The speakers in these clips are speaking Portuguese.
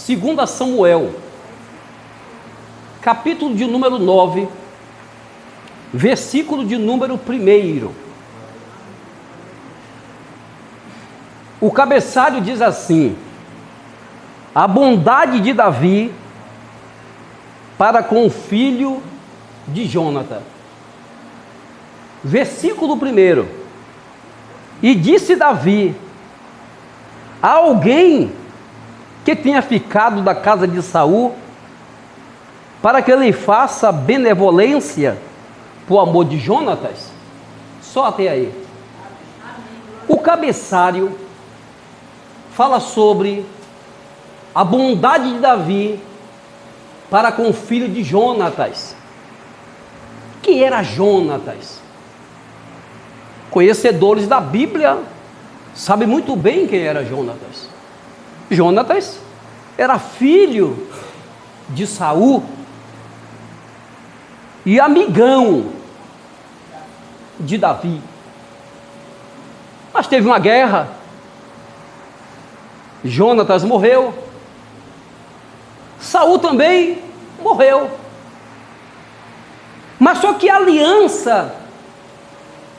2 Samuel, capítulo de número 9, versículo de número 1. O cabeçalho diz assim: a bondade de Davi para com o filho de Jônatas. Versículo 1. E disse Davi: há alguém que tenha ficado da casa de Saul, para que ele faça benevolência por amor de Jônatas? Só até aí. O cabeçalho fala sobre a bondade de Davi para com o filho de Jônatas. Quem era Jônatas? Conhecedores da Bíblia sabem muito bem quem era Jônatas. Jônatas era filho de Saul e amigão de Davi. Mas teve uma guerra, Jônatas morreu, Saul também morreu. Mas só que a aliança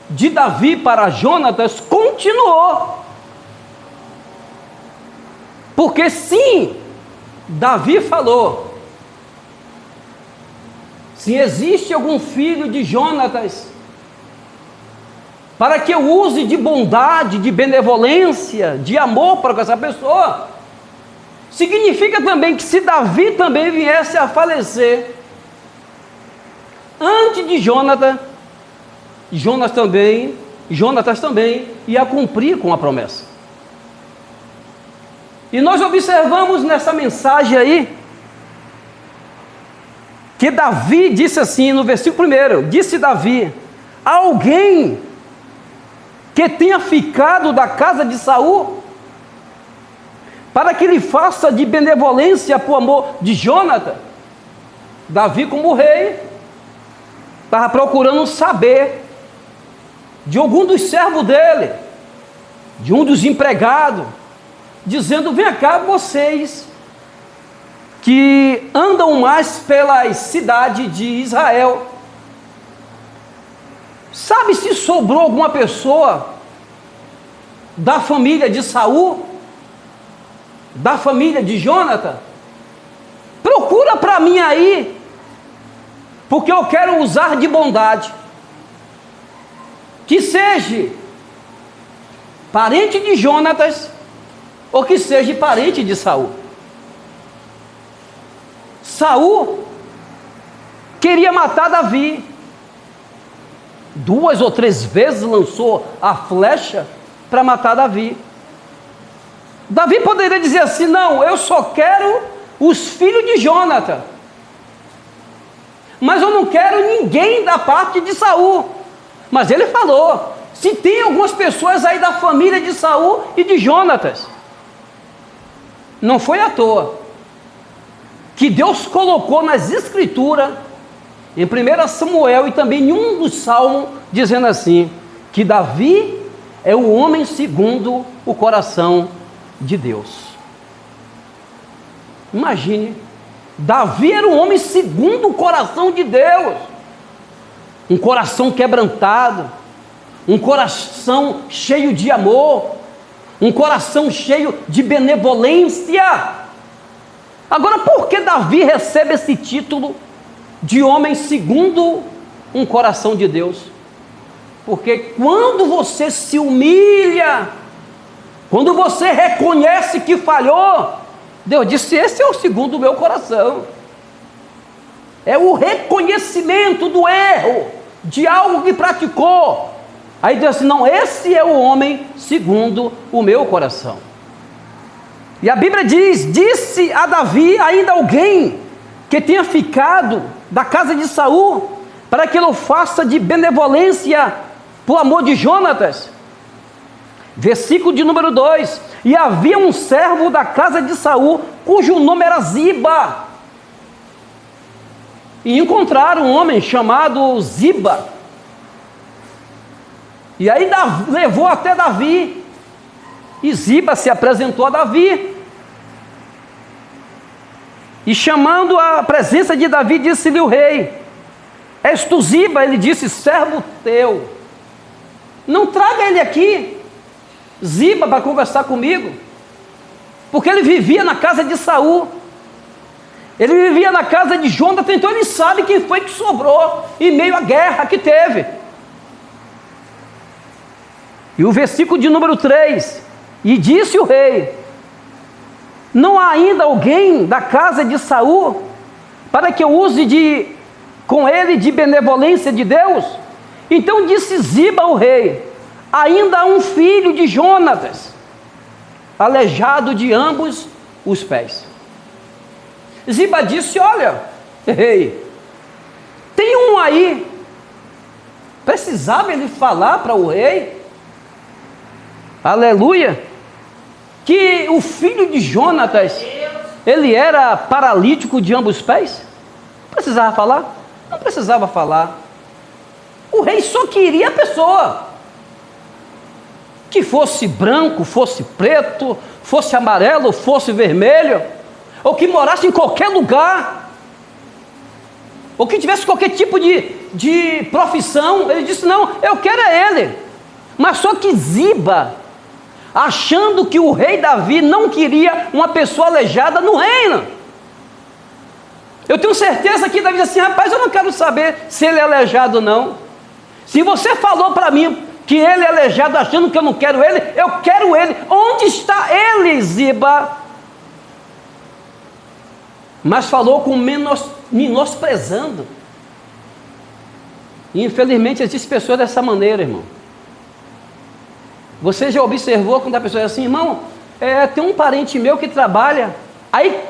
de Davi para Jônatas continuou. Porque sim, Davi falou: se existe algum filho de Jônatas, para que eu use de bondade, de benevolência, de amor para com essa pessoa, significa também que se Davi também viesse a falecer antes de Jônatas, Jônatas também ia cumprir com a promessa. E nós observamos nessa mensagem aí, que Davi disse assim, no versículo 1, disse Davi: alguém que tenha ficado da casa de Saul, para que ele faça de benevolência por amor de Jônatas. Davi, como rei, estava procurando saber de algum dos servos dele, de um dos empregados, dizendo: vem cá, vocês que andam mais pelas cidades de Israel, sabe se sobrou alguma pessoa da família de Saul, da família de Jônatas? Procura para mim aí, porque eu quero usar de bondade, que seja parente de Jônatas, ou que seja parente de Saul. Saul queria matar Davi, 2 ou 3 vezes lançou a flecha para matar Davi. Davi poderia dizer assim: não, eu só quero os filhos de Jônatas, mas eu não quero ninguém da parte de Saul. Mas ele falou: se tem algumas pessoas aí da família de Saul e de Jônatas. Não foi à toa que Deus colocou nas escrituras, em 1 Samuel e também em um dos salmos, dizendo assim, que Davi é o homem segundo o coração de Deus. Imagine, Davi era um homem segundo o coração de Deus, um coração quebrantado, um coração cheio de amor, um coração cheio de benevolência. Agora, por que Davi recebe esse título de homem segundo um coração de Deus? Porque quando você se humilha, quando você reconhece que falhou, Deus disse: esse é o segundo o meu coração. É o reconhecimento do erro, de algo que praticou. Aí Deus disse: não, esse é o homem segundo o meu coração. E a Bíblia diz: disse a Davi ainda alguém que tenha ficado da casa de Saul, para que ele o faça de benevolência por amor de Jônatas. Versículo de número 2: e havia um servo da casa de Saul, cujo nome era Ziba, e encontraram um homem chamado Ziba, e aí levou até Davi, e Ziba se apresentou a Davi. E chamando a presença de Davi, disse-lhe o rei: és tu Ziba? Ele disse: servo teu. Não traga ele aqui, Ziba, para conversar comigo, porque ele vivia na casa de Saul, ele vivia na casa de Jonathan, então ele sabe quem foi que sobrou em meio à guerra que teve. E o versículo de número 3: e disse o rei: não há ainda alguém da casa de Saul para que eu use com ele de benevolência de Deus? Então disse Ziba ao rei: ainda há um filho de Jonatas, aleijado de ambos os pés. Ziba disse: olha, rei, tem um aí. Precisava ele falar para o rei, aleluia, que o filho de Jonatas, ele era paralítico de ambos os pés? Precisava falar? Não precisava falar. O rei só queria a pessoa, que fosse branco, fosse preto, fosse amarelo, fosse vermelho, ou que morasse em qualquer lugar, ou que tivesse qualquer tipo de profissão. Ele disse: não, eu quero é ele. Mas só que Ziba, achando que o rei Davi não queria uma pessoa aleijada no reino, eu tenho certeza que Davi disse assim: rapaz, eu não quero saber se ele é aleijado ou não. Se você falou para mim que ele é aleijado achando que eu não quero ele, eu quero ele. Onde está ele, Ziba? Mas falou com menosprezando. E infelizmente existem pessoas dessa maneira, irmão. Você já observou quando a pessoa é assim: irmão, tem um parente meu que trabalha, aí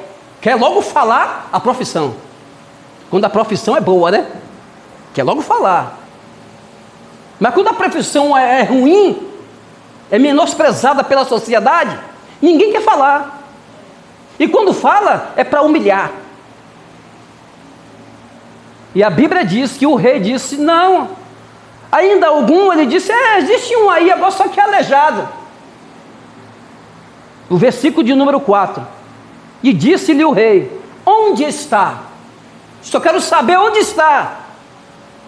quer logo falar a profissão, quando a profissão é boa, né? Quer logo falar. Mas quando a profissão é ruim, é menosprezada pela sociedade, ninguém quer falar. E quando fala, é para humilhar. E a Bíblia diz que o rei disse: não, ainda algum. Ele disse: existe um aí, agora só que é aleijado. O versículo de número 4: e disse-lhe o rei: onde está? Só quero saber onde está.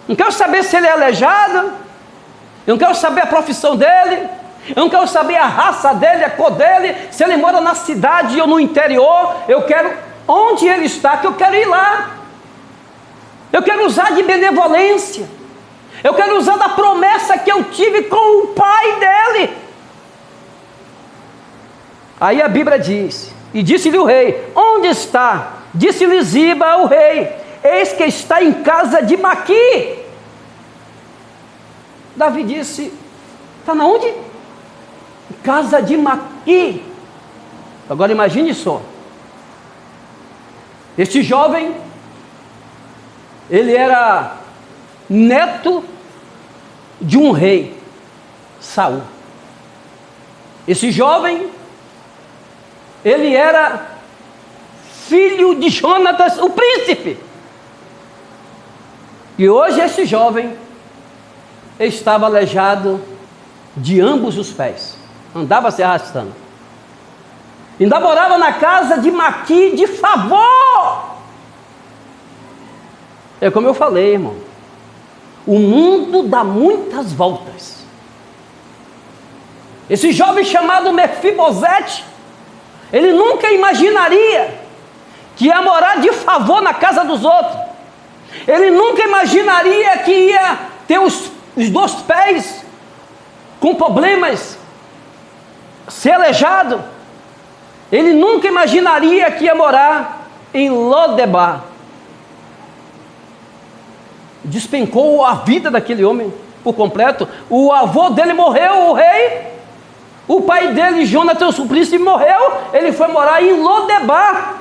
Não quero saber se ele é aleijado, eu não quero saber a profissão dele, eu não quero saber a raça dele, a cor dele, se ele mora na cidade ou no interior. Eu quero onde ele está, que eu quero ir lá. Eu quero usar de benevolência, eu quero usar da promessa que eu tive com o pai dele. Aí a Bíblia diz: e disse-lhe o rei: onde está? Disse-lhe Ziba ao rei: eis que está em casa de Maqui. Davi disse: está na onde? Casa de Maqui. Agora imagine só, este jovem, ele era neto de um rei, Saul. Esse jovem, ele era filho de Jonatas, o príncipe. E hoje esse jovem estava aleijado de ambos os pés, andava se arrastando, ainda morava na casa de Maqui de favor. É como eu falei, irmão, o mundo dá muitas voltas. Esse jovem chamado Mefibosete, ele nunca imaginaria que ia morar de favor na casa dos outros. Ele nunca imaginaria que ia ter os dois pés com problemas, ser aleijado. Ele nunca imaginaria que ia morar em Lodebar. Despencou a vida daquele homem por completo. O avô dele morreu, o rei. O pai dele, Jonathan, o príncipe, morreu. Ele foi morar em Lodebar.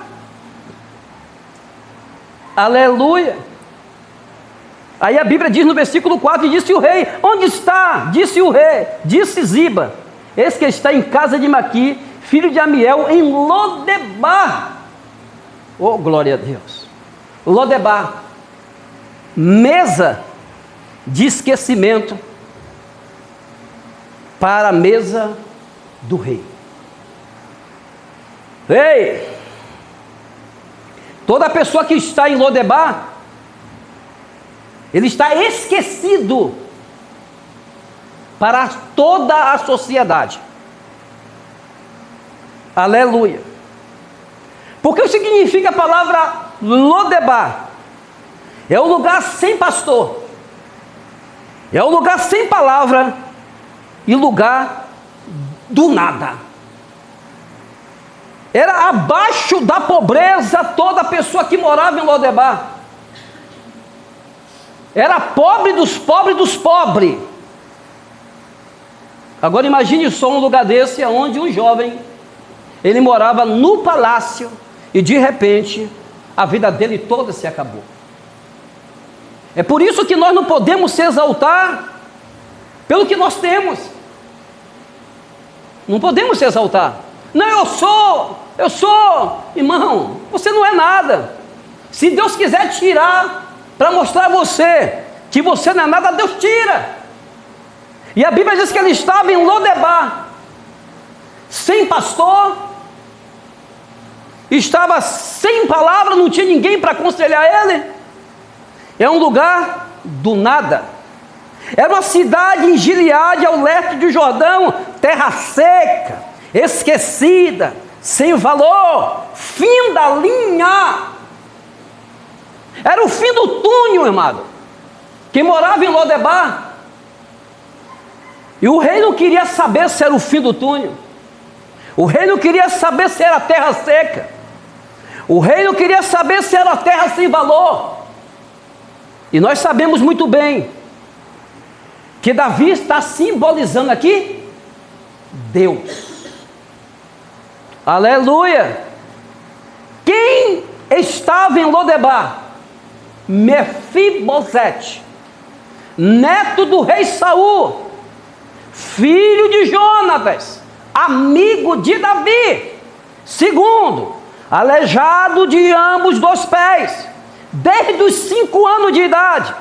Aleluia. Aí a Bíblia diz no versículo 4: e disse o rei: onde está? Disse o rei, disse Ziba: eis que está em casa de Maqui, filho de Amiel, em Lodebar. Oh, glória a Deus. Lodebar, mesa de esquecimento para a mesa do rei. Ei, Toda pessoa que está em Lodebar, ele está esquecido para toda a sociedade. Aleluia. Porque o que significa a palavra Lodebar? É um lugar sem pastor, é um lugar sem palavra e lugar do nada. Era abaixo da pobreza toda pessoa que morava em Lodebar. Era pobre dos pobres dos pobres. Agora imagine só um lugar desse, onde um jovem, ele morava no palácio e de repente a vida dele toda se acabou. É por isso que nós não podemos se exaltar pelo que nós temos. Não podemos se exaltar. Não, eu sou, irmão, você não é nada. Se Deus quiser tirar para mostrar a você que você não é nada, Deus tira. E a Bíblia diz que ele estava em Lodebar, sem pastor, estava sem palavra, não tinha ninguém para aconselhar ele. É um lugar do nada. Era uma cidade em Gileade, ao leste do Jordão, terra seca, esquecida, sem valor, fim da linha. Era o fim do túnel, irmão. Quem morava em Lodebar, e o rei não queria saber se era o fim do túnel. O rei não queria saber se era terra seca. O rei não queria saber se era terra sem valor. E nós sabemos muito bem que Davi está simbolizando aqui Deus. Aleluia. Quem estava em Lodebar? Mefibosete, neto do rei Saul, filho de Jonatas, amigo de Davi. Segundo, aleijado de ambos dos pés, desde os 5 anos de idade.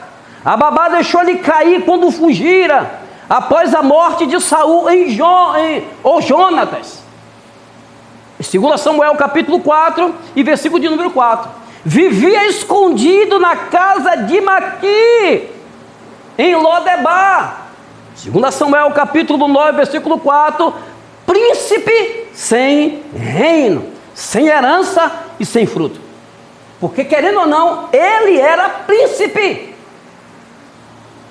A babá deixou-lhe cair quando fugira, após a morte de Saul em Jonatas. 2 Samuel capítulo 4 e versículo de número 4. Vivia escondido na casa de Maqui, em Lodebar. 2 Samuel capítulo 9, versículo 4. Príncipe sem reino, sem herança e sem fruto. Porque, querendo ou não, ele era príncipe,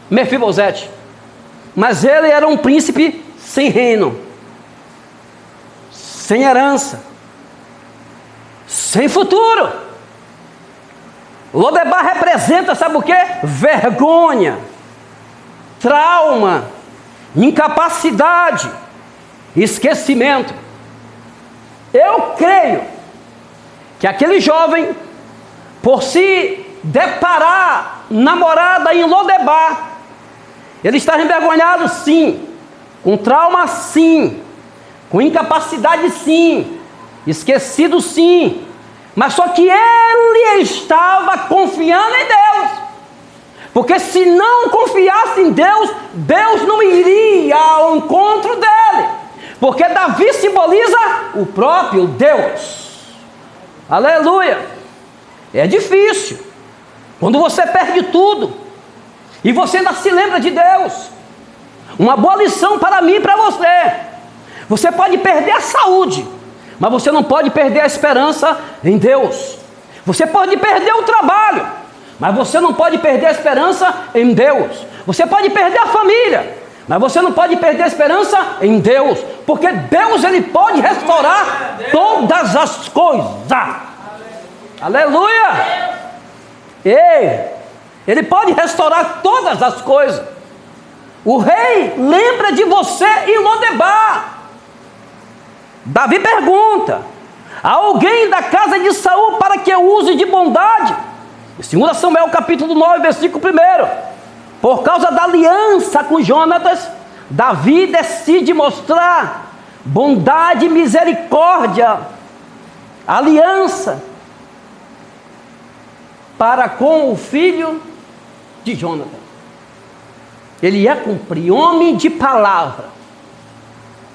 Mefibosete, mas ele era um príncipe sem reino, sem herança, sem futuro. Lodebar representa, sabe o que? Vergonha, trauma, incapacidade, esquecimento. Eu creio que aquele jovem, por se deparar namorada em Lodebar, ele está envergonhado sim, com trauma sim, com incapacidade sim, esquecido sim, mas só que ele estava confiando em Deus, porque se não confiasse em Deus, Deus não iria ao encontro dele, porque Davi simboliza o próprio Deus. Aleluia. É difícil quando você perde tudo e você ainda se lembra de Deus. Uma boa lição para mim e para você: você pode perder a saúde, mas você não pode perder a esperança em Deus. Você pode perder o trabalho, mas você não pode perder a esperança em Deus. Você pode perder a família, mas você não pode perder a esperança em Deus, porque Deus, ele pode restaurar todas as coisas. Aleluia! Ele pode restaurar todas as coisas. O rei lembra de você em Lodebar. Davi pergunta: há alguém da casa de Saul para que eu use de bondade? 2 Samuel capítulo 9, versículo 1. Por causa da aliança com Jonatas, Davi decide mostrar bondade e misericórdia, aliança para com o filho de Jonatas. Ele ia cumprir, homem de palavra.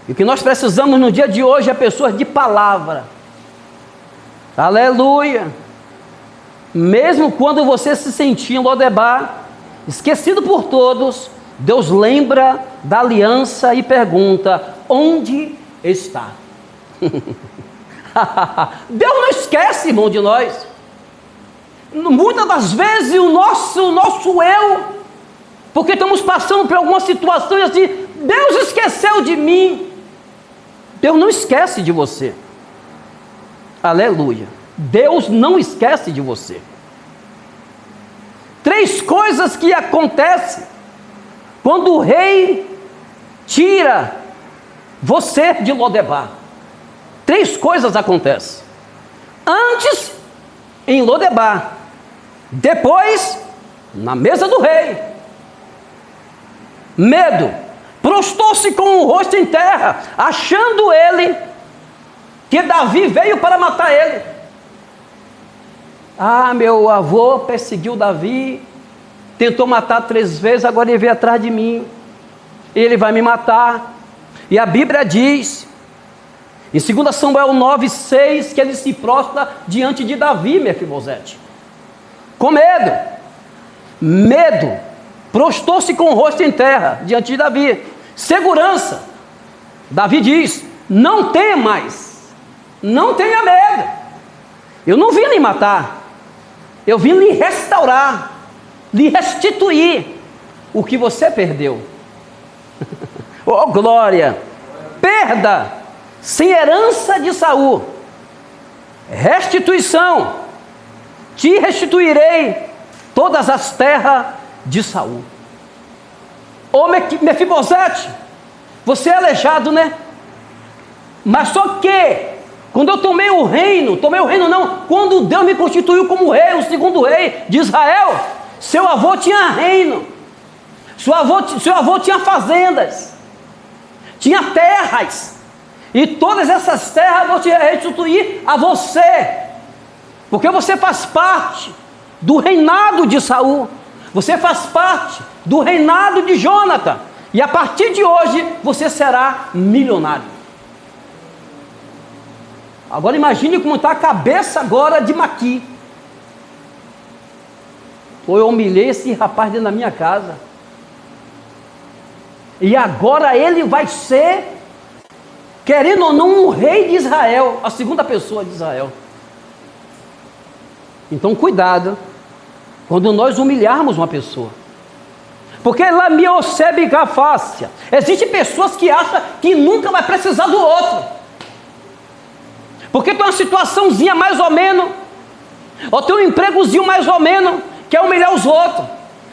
E o que nós precisamos no dia de hoje é pessoas de palavra. Aleluia. Mesmo quando você se sentia em Lodebar, esquecido por todos, Deus lembra da aliança e pergunta: onde está? Deus não esquece, irmão, de nós. Muitas das vezes o nosso eu, porque estamos passando por alguma situação e assim, Deus esqueceu de mim. Deus não esquece de você. Aleluia. Deus não esquece de você. 3 coisas que acontecem quando o rei tira você de Lodebar. 3 coisas acontecem. Antes, em Lodebar. Depois, na mesa do rei. Medo. Prostou-se com o rosto em terra, achando ele que Davi veio para matar ele. Ah, meu avô perseguiu Davi, tentou matar 3 vezes, agora ele veio atrás de mim. Ele vai me matar. E a Bíblia diz, em 2 Samuel 9,6, que ele se prostra diante de Davi, Mefibosete. Com medo. Medo. Prostou-se com o rosto em terra, diante de Davi. Segurança. Davi diz: não tenha mais. Não tenha medo. Eu não vim lhe matar. Eu vim lhe restaurar. Lhe restituir o que você perdeu. Oh, glória. Perda sem herança de Saul. Restituição. Te restituirei todas as terras de Saul. Ô Mefibosete, você é aleijado, né? Mas só que, quando eu tomei o reino não, quando Deus me constituiu como rei, o 2º rei de Israel, seu avô tinha reino, seu avô tinha fazendas, tinha terras, e todas essas terras eu vou te restituir a você, porque você faz parte do reinado de Saul, você faz parte do reinado de Jônatan, e a partir de hoje você será milionário. Agora imagine como está a cabeça agora de Maqui. Eu humilhei esse rapaz dentro da minha casa, e agora ele vai ser, querendo ou não, um rei de Israel, a 2ª pessoa de Israel. Então cuidado quando nós humilharmos uma pessoa, porque lá miocebe gafácia. Existem pessoas que acham que nunca vai precisar do outro, porque tem uma situaçãozinha mais ou menos, ou tem um empregozinho mais ou menos, quer humilhar os outros,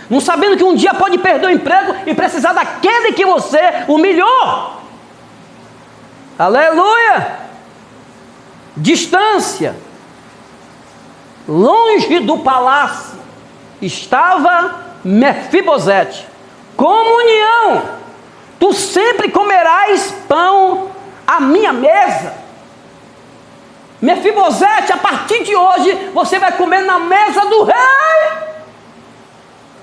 não sabendo que um dia pode perder o emprego e precisar daquele que você humilhou. Aleluia. Distância. Longe do palácio estava Mefibosete. Comunhão. Tu sempre comerás pão à minha mesa. Mefibosete, a partir de hoje você vai comer na mesa do rei.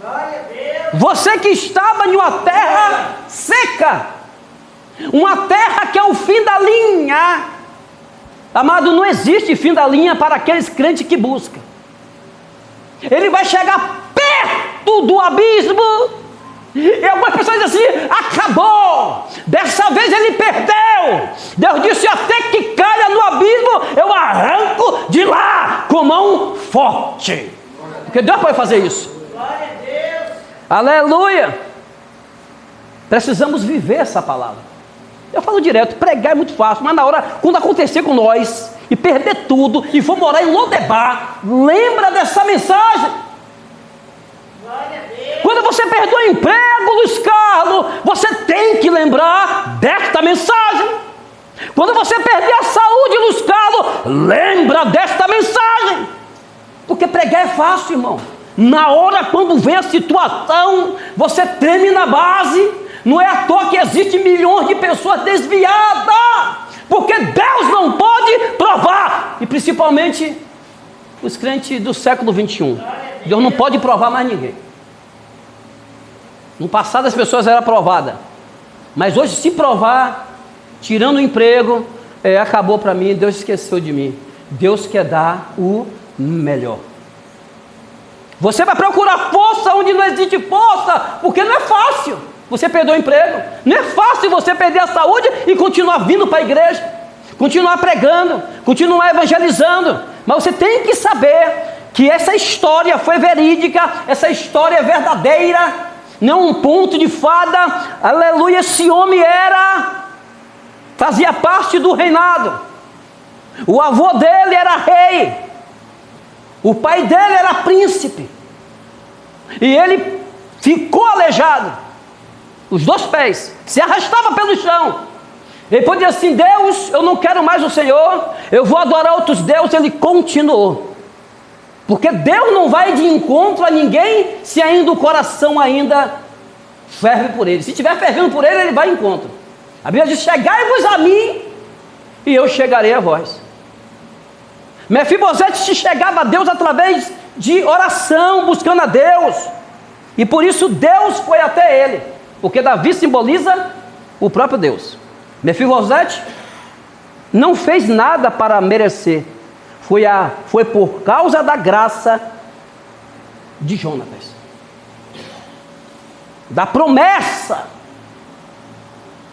Glória a Deus. Você que estava em uma terra seca, uma terra que é o fim da linha. Amado, não existe fim da linha para aqueles crentes que buscam. Ele vai chegar perto do abismo, e algumas pessoas dizem assim: acabou, dessa vez ele perdeu. Deus disse: até que caia no abismo, eu arranco de lá com mão forte. Porque Deus pode fazer isso. Glória a Deus. Aleluia. Precisamos viver essa palavra. Eu falo direto, pregar é muito fácil, mas na hora, quando acontecer com nós, e perder tudo, e for morar em Lodebar, lembra dessa mensagem. Quando você perdeu o emprego, Luiz Carlos, você tem que lembrar desta mensagem. Quando você perder a saúde, Luiz Carlos, lembra desta mensagem. Porque pregar é fácil, irmão. Na hora, quando vem a situação, você treme na base. Não é à toa que existem milhões de pessoas desviadas, porque Deus não pode provar, e principalmente os crentes do século 21. Deus não pode provar mais ninguém. No passado as pessoas eram provadas, mas hoje, se provar, tirando o emprego, acabou para mim, Deus esqueceu de mim. Deus quer dar o melhor. Você vai procurar força onde não existe força, porque não é fácil você perder o emprego. Não é fácil você perder a saúde e continuar vindo para a igreja, continuar pregando, continuar evangelizando. Mas você tem que saber que essa história foi verídica, essa história é verdadeira, não um ponto de fada. Aleluia, esse homem fazia parte do reinado. O avô dele era rei, o pai dele era príncipe, e ele ficou aleijado, os 2 pés, se arrastava pelo chão. Ele podia dizer assim: Deus, eu não quero mais o Senhor, eu vou adorar outros deuses. Ele continuou, porque Deus não vai de encontro a ninguém se ainda o coração ainda ferve por ele. Se estiver fervendo por ele, ele vai em encontro. A Bíblia diz: chegai-vos a mim e eu chegarei a vós. Mefibosete se chegava a Deus através de oração, buscando a Deus, e por isso Deus foi até ele, porque Davi simboliza o próprio Deus. Mefibosete não fez nada para merecer, foi por causa da graça de Jonatas, da promessa.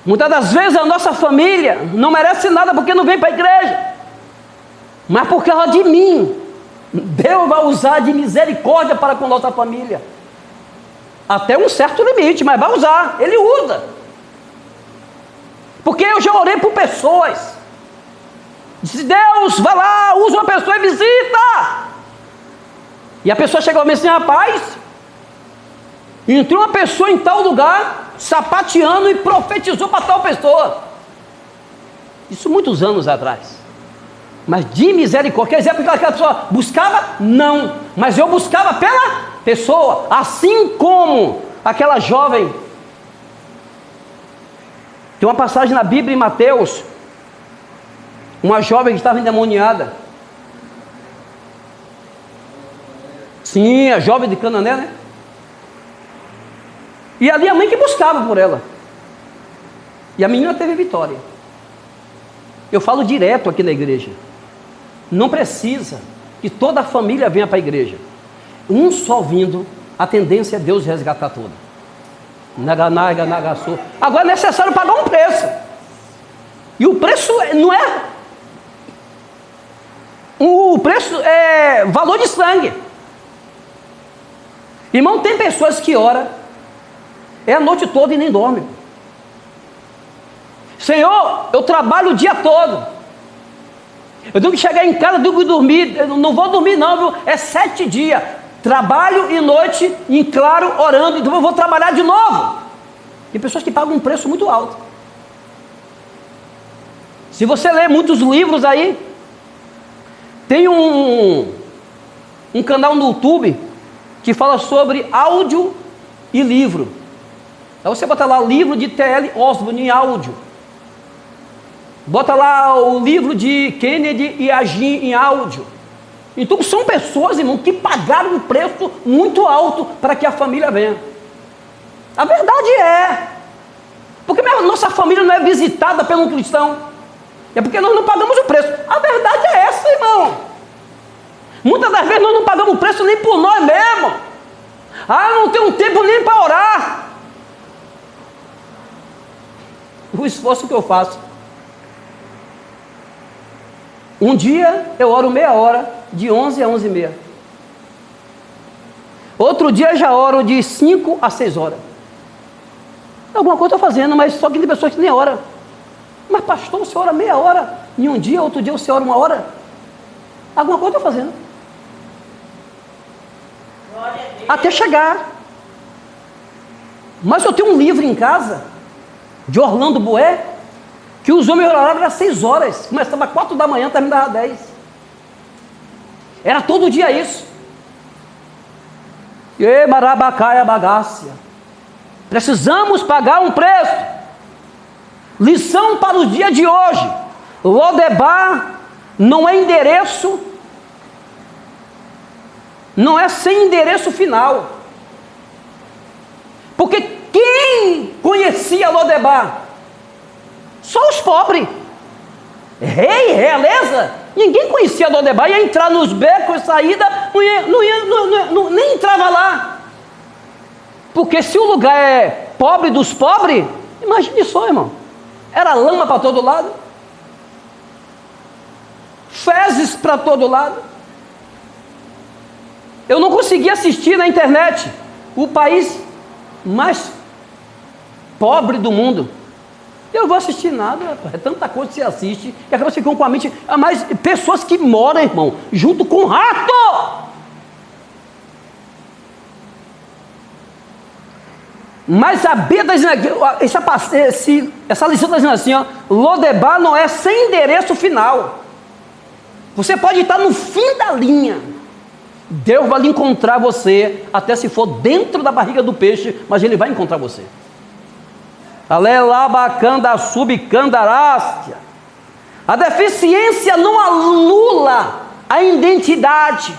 Muitas das vezes a nossa família não merece nada porque não vem para a igreja, mas por causa de mim, Deus vai usar de misericórdia para com nossa família, até um certo limite, mas vai usar, Ele usa, porque eu já orei por pessoas, disse: Deus, vai lá, usa uma pessoa e visita, e a pessoa chegou a mim assim: rapaz, entrou uma pessoa em tal lugar, sapateando, e profetizou para tal pessoa, isso muitos anos atrás. Mas de misericórdia, quer dizer, porque aquela pessoa buscava? Não, mas eu buscava pela pessoa, assim como aquela jovem. Tem uma passagem na Bíblia em Mateus, uma jovem que estava endemoniada. Sim, a jovem de Canané, né? E ali a mãe que buscava por ela, e a menina teve vitória. Eu falo direto aqui na igreja, não precisa que toda a família venha para a igreja. Um só vindo, a tendência é Deus resgatar tudo. Agora é necessário pagar um preço. E o preço não é... O preço é valor de sangue. Irmão, tem pessoas que oram a noite toda e nem dormem. Senhor, eu trabalho o dia todo, eu tenho que chegar em casa, tenho que dormir, eu não vou dormir não, viu? É 7 dias, trabalho e noite em claro orando, então eu vou trabalhar de novo. Tem pessoas que pagam um preço muito alto. Se você ler muitos livros aí, tem um canal no YouTube que fala sobre áudio e livro. Aí você bota lá livro de T.L. Osborne em áudio, bota lá o livro de Kennedy e Hagin em áudio. Então são pessoas, irmão, que pagaram um preço muito alto para que a família venha. A verdade é, porque nossa família não é visitada por um cristão, é porque nós não pagamos o preço. A verdade é essa, irmão. Muitas das vezes nós não pagamos o preço nem por nós mesmos. Não tenho tempo nem para orar. O esforço que eu faço, um dia eu oro meia hora, de 11 a 11h30. Outro dia já oro de 5 a 6 horas. Alguma coisa estou fazendo, mas só que tem pessoas que nem oram. Mas pastor, você ora meia hora em um dia, outro dia você ora 1 hora. Alguma coisa estou fazendo. Até chegar. Mas eu tenho um livro em casa, de Orlando Bué, que os homens oravam às 6 horas, começava às 4 da manhã, terminava às 10. Era todo dia isso. E marabacaia bagácia. Precisamos pagar um preço. Lição para o dia de hoje: Lodebar não é endereço, não é sem endereço final. Porque quem conhecia Lodebar? Só os pobres. Rei, realeza, ninguém conhecia Lodebar, ia entrar nos becos e saída nem entrava lá. Porque se o lugar é pobre dos pobres, imagine só, irmão. Era lama para todo lado, fezes para todo lado. Eu não conseguia assistir na internet o país mais pobre do mundo. Eu não vou assistir nada, rapaz. É tanta coisa que você assiste que acaba ficando com a mente. Mas pessoas que moram, irmão, junto com rato. Mas a Bíblia está dizendo, essa lição está dizendo assim, ó, Lodebar não é sem endereço final. Você pode estar no fim da linha. Deus vai encontrar você, até se for dentro da barriga do peixe, mas Ele vai encontrar você. Alelabacanda subcandarástia. A deficiência não anula a identidade.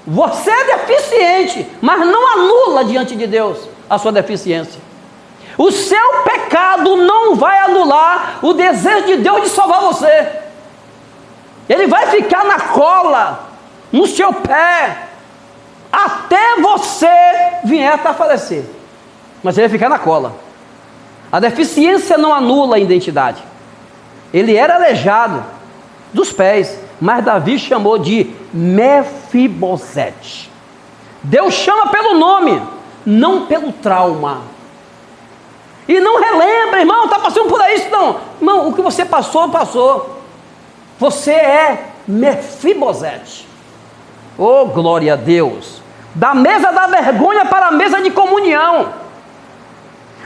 Você é deficiente, mas não anula diante de Deus a sua deficiência. O seu pecado não vai anular o desejo de Deus de salvar você. Ele vai ficar na cola, no seu pé, até você vier a falecer. Mas ele vai ficar na cola. A deficiência não anula a identidade. Ele era aleijado dos pés, mas Davi chamou de Mefibosete. Deus chama pelo nome, não pelo trauma. E não relembra, irmão, está passando por isso, não. Irmão, o que você passou, passou. Você é Mefibosete. Oh, glória a Deus. Da mesa da vergonha para a mesa de comunhão.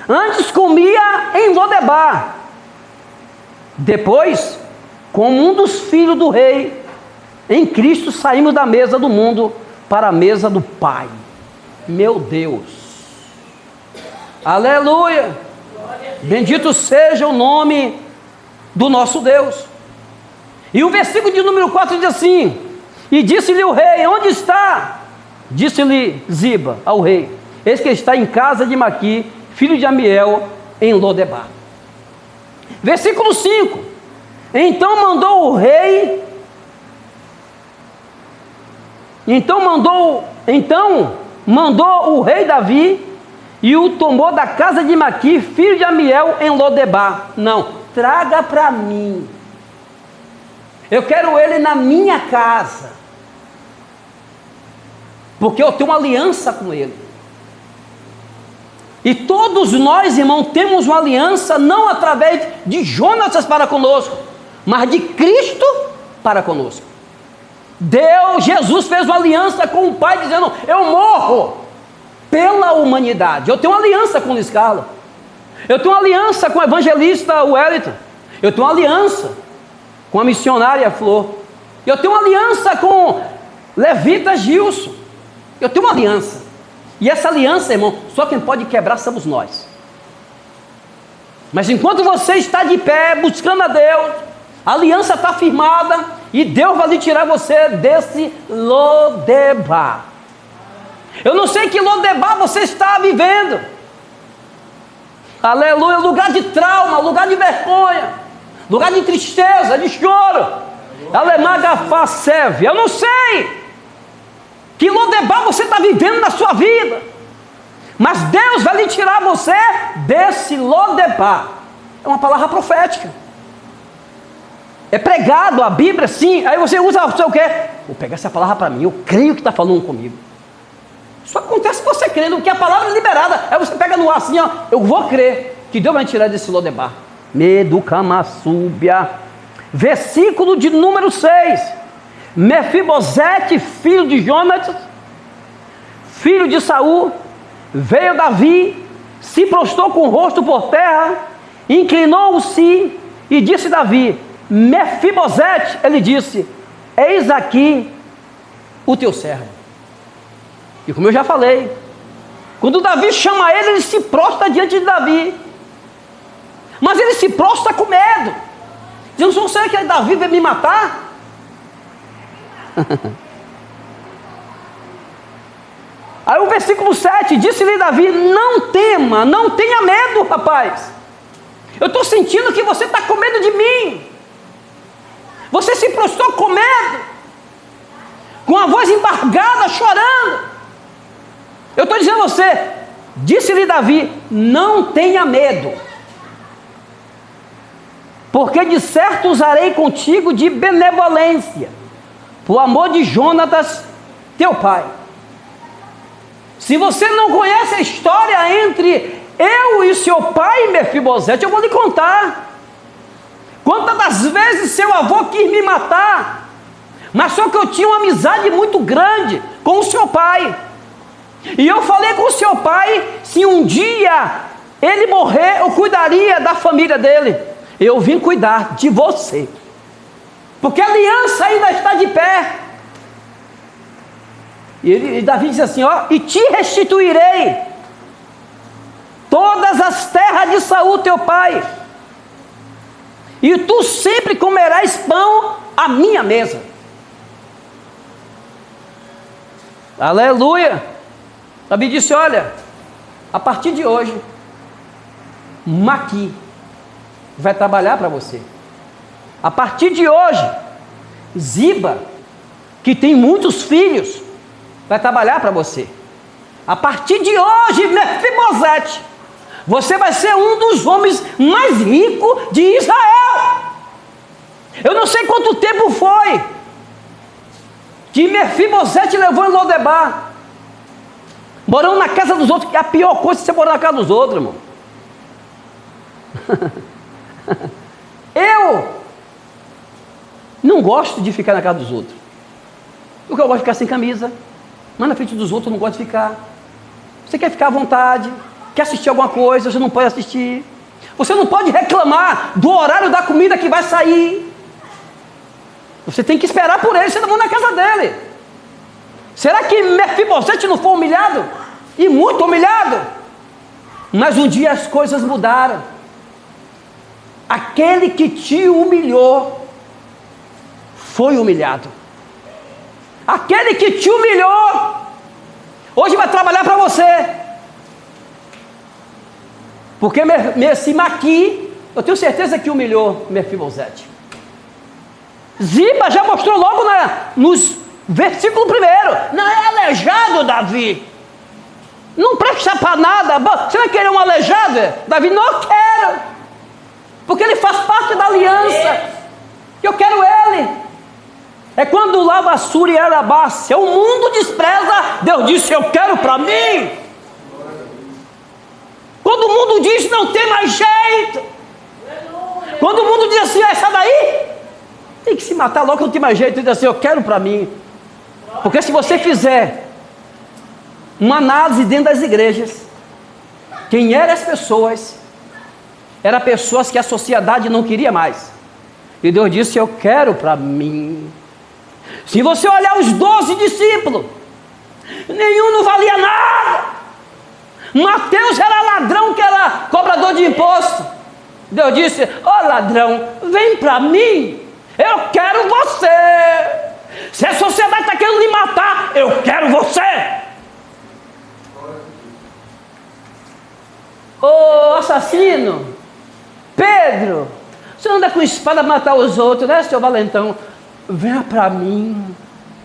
Antes comia em Lodebar. Depois, como um dos filhos do rei, em Cristo saímos da mesa do mundo para a mesa do Pai. Meu Deus. Aleluia. Bendito seja o nome do nosso Deus. E o versículo de número 4 diz assim: e disse-lhe o rei, onde está? Disse-lhe Ziba ao rei, eis que está em casa de Maqui, filho de Amiel, em Lodebar. Versículo 5: então mandou o rei Davi e o tomou da casa de Maqui, filho de Amiel, em Lodebar. Não, traga para mim. Eu quero ele na minha casa, porque eu tenho uma aliança com ele. E todos nós, irmão, temos uma aliança não através de Jonatas para conosco, mas de Cristo para conosco. Jesus fez uma aliança com o Pai, dizendo: eu morro pela humanidade. Eu tenho uma aliança com o Luiz Carlos, eu tenho uma aliança com o evangelista Wellington, eu tenho uma aliança com a missionária Flor, eu tenho uma aliança com Levita Gilson, eu tenho uma aliança. E essa aliança, irmão, só quem pode quebrar somos nós. Mas enquanto você está de pé, buscando a Deus, a aliança está firmada, e Deus vai lhe tirar você desse Lodebar. Eu não sei que Lodebar você está vivendo. Aleluia, lugar de trauma, lugar de vergonha, lugar de tristeza, de choro. Alemagafacev. Eu não sei que Lodebar você está vivendo na sua vida, mas Deus vai lhe tirar você desse Lodebar. É uma palavra profética. É pregado a Bíblia, sim. Aí você usa o seu quê? Vou pegar essa palavra para mim, eu creio que está falando comigo. Isso acontece com você crendo, porque a palavra é liberada. Aí você pega no ar assim, ó, eu vou crer que Deus vai me tirar desse Lodebar. Meducamassúbia. Versículo de número 6. Mefibosete, filho de Jonatas, filho de Saul, veio Davi, se prostrou com o rosto por terra, inclinou-se e disse Davi: Mefibosete, ele disse: eis aqui o teu servo. E como eu já falei, quando Davi chama ele, ele se prostra diante de Davi, mas ele se prostra com medo, dizendo: não será que Davi vai me matar? Aí o versículo 7, disse-lhe Davi: não tema, não tenha medo, rapaz. Eu estou sentindo que você está com medo de mim. Você se prostrou com medo. com a voz embargada, chorando. Eu estou dizendo a você, disse-lhe Davi, não tenha medo, porque de certo usarei contigo de benevolência, por amor de Jonatas, teu pai. Se você não conhece a história entre eu e seu pai, Mefibosete, eu vou lhe contar. Quantas das vezes seu avô quis me matar, mas só que eu tinha uma amizade muito grande com o seu pai. E eu falei com o seu pai, se um dia ele morrer, eu cuidaria da família dele. Eu vim cuidar de você, porque a aliança ainda está de pé. E Davi diz assim, ó, e te restituirei todas as terras de Saul teu pai, e tu sempre comerás pão à minha mesa. Aleluia. Davi disse, olha, a partir de hoje, Maqui vai trabalhar para você. A partir de hoje, Ziba, que tem muitos filhos, vai trabalhar para você. A partir de hoje, Mefibosete, você vai ser um dos homens mais ricos de Israel. Eu não sei quanto tempo foi que Mefibosete levou em Lodebar, morando na casa dos outros, que é a pior coisa é você morar na casa dos outros, irmão. Eu não gosto de ficar na casa dos outros, porque eu gosto de ficar sem camisa, mas na frente dos outros eu não gosto de ficar. Você quer ficar à vontade, quer assistir alguma coisa, você não pode assistir. Você não pode reclamar do horário da comida que vai sair. Você tem que esperar por ele, você não vai na casa dele. Será que Mefibosete não foi humilhado? E muito humilhado? Mas um dia as coisas mudaram. Aquele que te humilhou foi humilhado. Aquele que te humilhou hoje vai trabalhar para você. Porque esse Maqui, eu tenho certeza que humilhou Mefibosete. Ziba já mostrou logo nos versículo 1. Não é aleijado, Davi. Não presta para nada. Você vai querer um aleijado? Davi, não quero. Porque ele faz parte da aliança. Eu quero ele. É quando lavassura e arabácia, o mundo despreza, Deus disse, eu quero para mim. Quando o mundo diz, não tem mais jeito. Quando o mundo diz assim, essa daí tem que se matar logo, não tem mais jeito. Ele diz assim, eu quero para mim. Porque se você fizer uma análise dentro das igrejas, quem eram as pessoas, eram pessoas que a sociedade não queria mais. E Deus disse, eu quero para mim. Se você olhar os 12 discípulos, nenhum não valia nada. Mateus era ladrão, que era cobrador de imposto. Deus disse, ó ladrão, vem para mim, eu quero você. Se a sociedade está querendo lhe matar, eu quero você. Ô assassino, Pedro, você anda com espada para matar os outros, né, seu valentão? Venha para mim.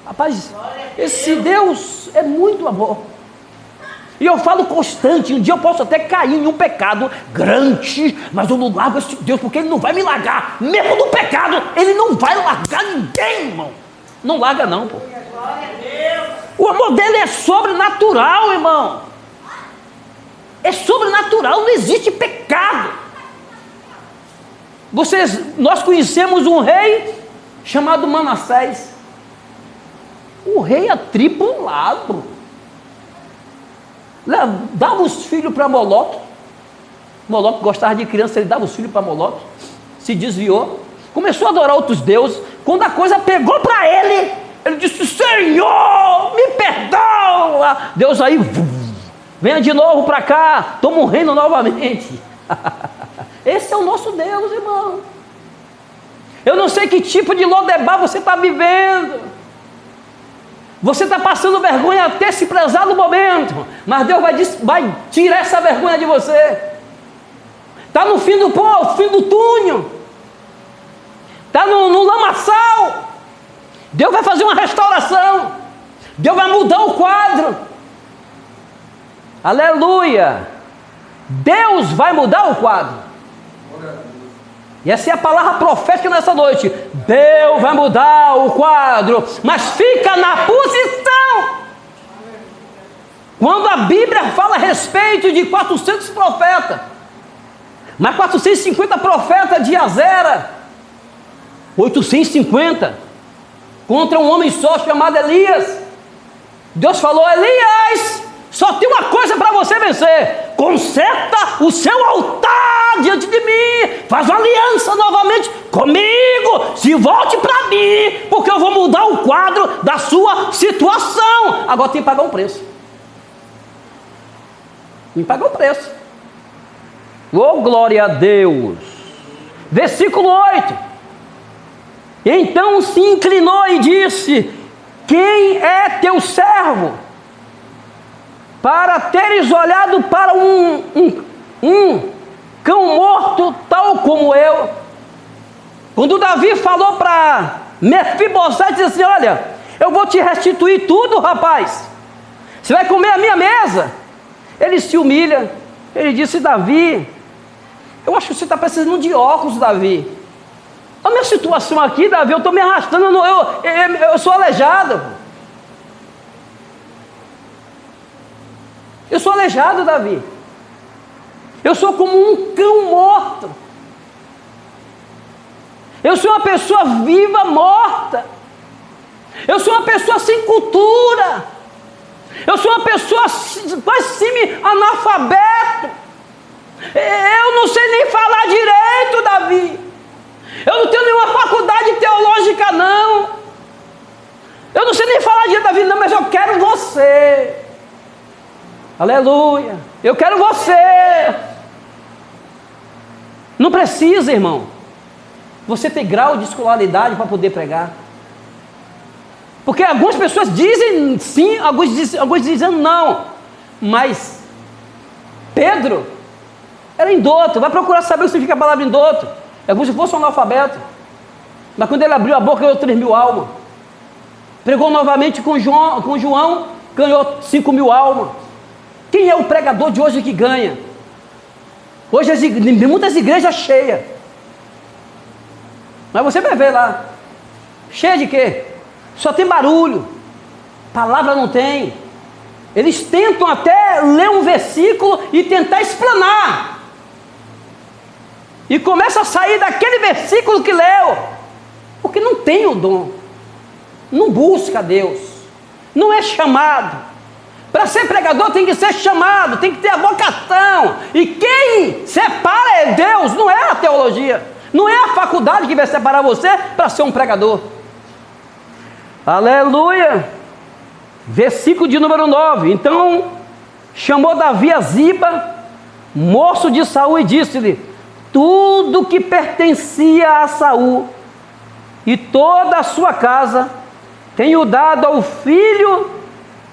Rapaz, esse Deus é muito amor. E eu falo constante, um dia eu posso até cair em um pecado grande, mas eu não largo esse Deus, porque Ele não vai me largar. Mesmo no pecado, Ele não vai largar ninguém, irmão. Não larga não, pô. O amor dele é sobrenatural, irmão. É sobrenatural, não existe pecado. Nós conhecemos um rei chamado Manassés. O rei atribulado. Dava os filhos para Moloque. Moloque gostava de criança, ele dava os filhos para Moloque. Se desviou. Começou a adorar outros deuses. Quando a coisa pegou para ele, ele disse, Senhor, me perdoa. Deus aí, venha de novo para cá, toma um reino novamente. Esse é o nosso Deus, irmão. Eu não sei que tipo de Lodebar você está vivendo. Você está passando vergonha até se prezar no momento, mas Deus vai tirar essa vergonha de você. Está no fim do poço, fim do túnel, está no lamaçal. Deus vai fazer uma restauração. Deus vai mudar o quadro. Aleluia. Deus vai mudar o quadro. E essa é a palavra profética nessa noite. Deus vai mudar o quadro, mas fica na posição. Quando a Bíblia fala a respeito de 400 profetas, mas 450 profetas de Azera, 850 contra um homem só chamado Elias. Deus falou: Elias, só tem uma coisa para você vencer: conserta o seu altar diante de mim, faz uma aliança novamente comigo, se volte para mim, porque eu vou mudar o quadro da sua situação. Agora tem que pagar um preço. Tem que pagar um preço. Oh, glória a Deus. Versículo 8. Então se inclinou e disse: quem é teu servo, para teres olhado para um cão morto tal como eu? Quando Davi falou para Mefibosete, disse assim: olha, eu vou te restituir tudo, rapaz, você vai comer a minha mesa. Ele se humilha, ele disse: Davi, eu acho que você está precisando de óculos, Davi. A minha situação aqui, Davi, eu estou me arrastando, eu sou aleijado. Eu sou aleijado, Davi. Eu sou como um cão morto. Eu sou uma pessoa viva morta. Eu sou uma pessoa sem cultura. Eu sou uma pessoa quase semi-analfabeto. Eu não sei nem falar direito, Davi. Eu não tenho nenhuma faculdade teológica, não. Eu não sei nem falar direito, Davi, não, mas eu quero você. Aleluia. Eu quero você. Não precisa, irmão, você ter grau de escolaridade para poder pregar. Porque algumas pessoas dizem sim, alguns dizem não. Mas Pedro era indouto. Vai procurar saber o que significa a palavra indouto. É como se fosse um analfabeto. Mas quando ele abriu a boca, ganhou 3.000 almas. Pregou novamente com João, ganhou 5.000 almas. Quem é o pregador de hoje que ganha? Hoje muitas igrejas cheias. Mas você vai ver lá. Cheia de quê? Só tem barulho. Palavra não tem. Eles tentam até ler um versículo e tentar explanar. E começa a sair daquele versículo que leu. Porque não tem o dom. Não busca Deus. Não é chamado. Para ser pregador tem que ser chamado, tem que ter a vocação. E quem separa é Deus, não é a teologia. Não é a faculdade que vai separar você para ser um pregador. Aleluia. Versículo de número 9. Então chamou Davi a Ziba, moço de Saul, e disse-lhe: tudo que pertencia a Saul e toda a sua casa tenho dado ao filho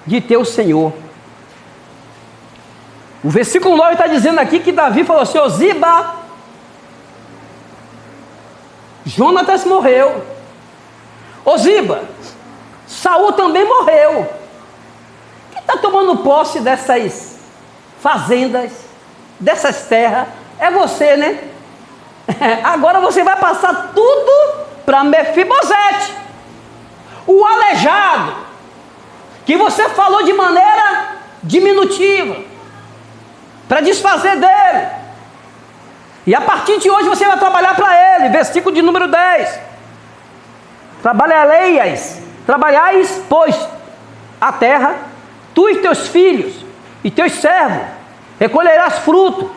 de teu Senhor. O versículo 9 está dizendo aqui que Davi falou assim: ô Ziba, Jonatas morreu. Ô Ziba, Saul também morreu. Quem está tomando posse dessas fazendas, dessas terras, é você, né? Agora você vai passar tudo para Mefibosete, o aleijado, que você falou de maneira diminutiva, para desfazer dele. E a partir de hoje você vai trabalhar para ele. Versículo de número 10. Trabalhais, pois, a terra, tu e teus filhos e teus servos, recolherás fruto,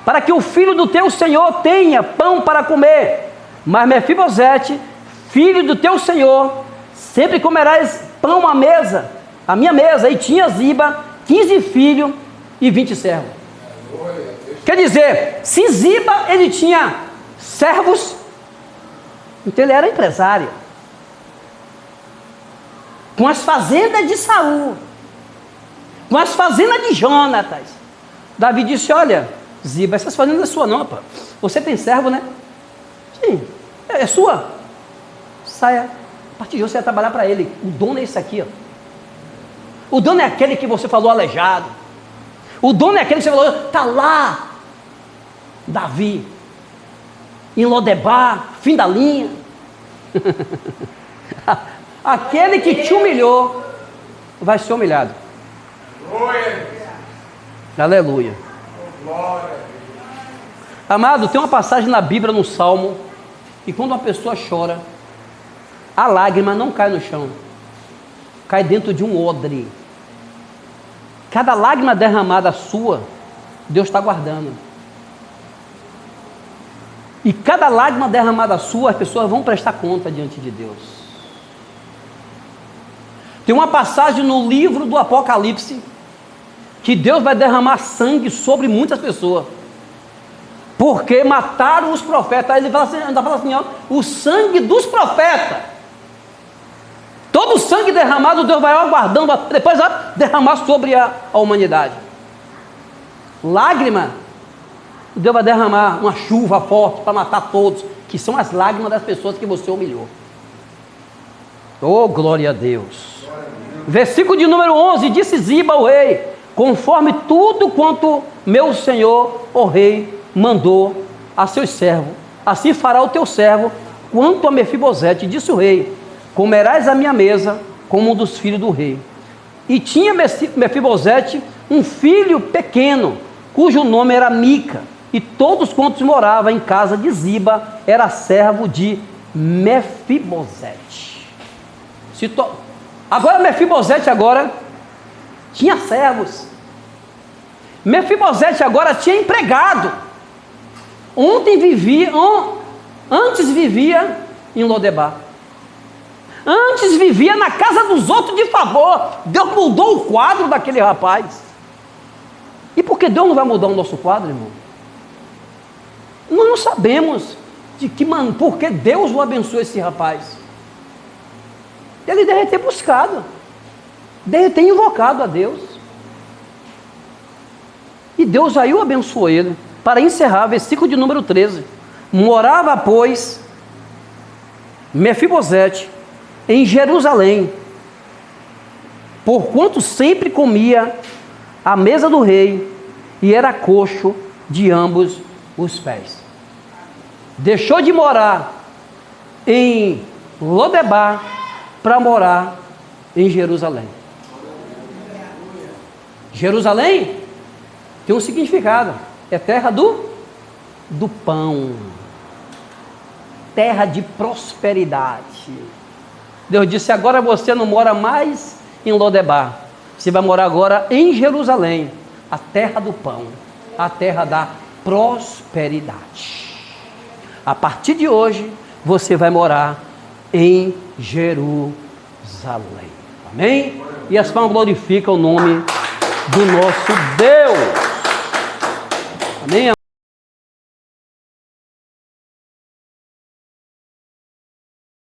para que o filho do teu Senhor tenha pão para comer. Mas Mefibosete, filho do teu Senhor, sempre comerás pão à mesa, à minha mesa. E tinha Ziba 15 filhos e 20 servos. Quer dizer, se Ziba ele tinha servos, então ele era empresário. Com as fazendas de Saul, com as fazendas de Jonatas, Davi disse: olha, Ziba, essas fazendas é sua não, pá. Você tem servo, né? Sim, é sua. Saia, a partir de hoje você vai trabalhar para ele. O dono é esse aqui, ó. O dono é aquele que você falou aleijado. O dono é aquele que você falou, está lá, Davi, em Lodebar, fim da linha. Aquele que te humilhou, vai ser humilhado. Aleluia. Amado, tem uma passagem na Bíblia, no Salmo, que quando uma pessoa chora, a lágrima não cai no chão, cai dentro de um odre. Cada lágrima derramada sua, Deus está guardando. E cada lágrima derramada sua, as pessoas vão prestar conta diante de Deus. Tem uma passagem no livro do Apocalipse, que Deus vai derramar sangue sobre muitas pessoas, porque mataram os profetas. Aí ele fala assim, ó, o sangue dos profetas. Todo o sangue derramado, Deus vai aguardando, depois vai derramar sobre a humanidade. Lágrima, Deus vai derramar uma chuva forte para matar todos, que são as lágrimas das pessoas que você humilhou. Oh, glória a Deus. Versículo de número 11, disse Ziba ao rei, conforme tudo quanto meu senhor, o rei, mandou a seus servos, assim fará o teu servo, quanto a Mefibosete, disse o rei, comerás a minha mesa como um dos filhos do rei. E tinha Mefibosete um filho pequeno, cujo nome era Mica, e todos quantos moravam em casa de Ziba, era servo de Mefibosete. Agora Mefibosete tinha servos. Mefibosete agora tinha empregado. Antes vivia em Lodebar. Antes vivia na casa dos outros de favor. Deus mudou o quadro daquele rapaz. E por que Deus não vai mudar o nosso quadro, irmão? Nós não sabemos por que Deus o abençoou esse rapaz. Ele deve ter buscado, deve ter invocado a Deus. E Deus aí o abençoou ele. Para encerrar, versículo de número 13. Morava, pois, Mefibosete em Jerusalém, porquanto sempre comia à mesa do rei, e era coxo de ambos os pés. Deixou de morar em Lodebar para morar em Jerusalém. Jerusalém tem um significado, é terra do pão, terra de prosperidade. Deus disse, agora você não mora mais em Lodebar, você vai morar agora em Jerusalém, a terra do pão, a terra da prosperidade. A partir de hoje, você vai morar em Jerusalém. Amém? E as palmas glorificam o nome do nosso Deus. Amém?